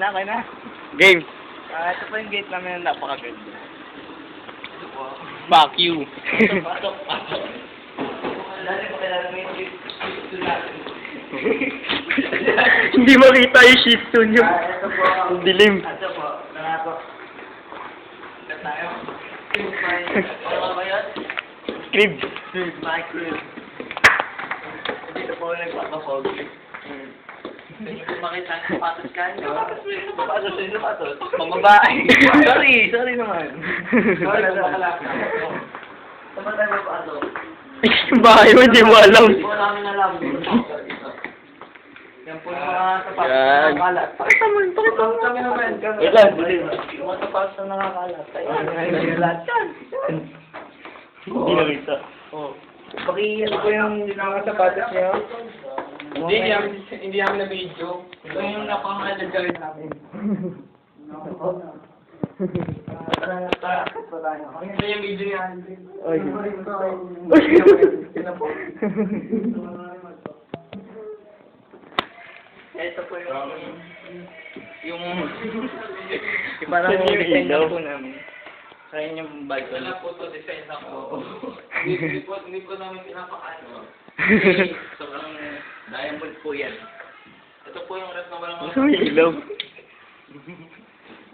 Okay na. Game. Ito po yung gate namin na napakaganda. Ito po. Fuck you. Pasok. Dali po kailangan may gate dito natin. Hindi makita yung shit to nyo. Ito po. Ang dilim. Ito po. Tara po. Ito tayo. Ano ba yun? Crib. My crib. Dito po nagpapapog. Hindi ko makita ang sapatos ka. Sapatos. Pangbabae. Sorry naman. Sorry naman. Saan tayo mapasok? Yung bahay mo, di mo alam. Hindi po namin alam. Yan po yung mga sapatos Yan. na nakakalat. Pakita mo. Kami naman. Wait lang, dilim. Yung mga sapatos na nakakalat. Ayun. Lahat yan. Hindi nakita. Oh. Ano po yung mga sapatos niyo? Hindi namin na-video. Ito yung napakaganda gawin namin. Tara. Ito yung video niya. Ay. Ito po yung parang Saan yung design na ilaw? po namin. Kaya yung balcony. Wala po ito design ako. Hindi po namin pinapakaano. Sobrang diamond po yan. Ito po yung rep na walang Gusto mo yung ilaw?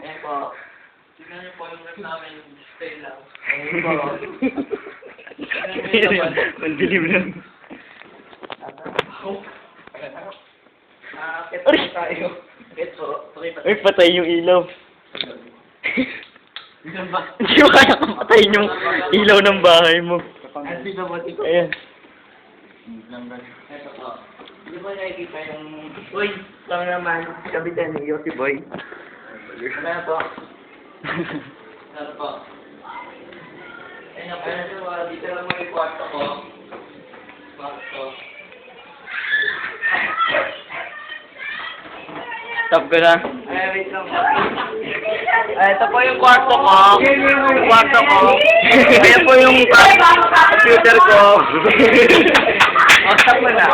Ayan po. Tignan niyo po yung rep namin. Stay lang. Ayan po. Ang dilim lang. Akit po tayo. Akit po. Pakita. Ay, patay yung ilaw. Diyan ba? Hindi mo kaya kapatayin yung ilaw ng bahay mo. Ang sino ba dito? Ayan. Ito po. Hindi po nakikita yung... Uy! Lang naman. Kabitan ni Yossi Boy. Ano po? Ano po? Ayun po. Dito lang mo yung kwarto ko. Kwarto. Stop ko na. Ay, wait lang po. Ito po yung kwarto ko. Kwarto ko. Ayan po yung computer ko. O, stop mo na.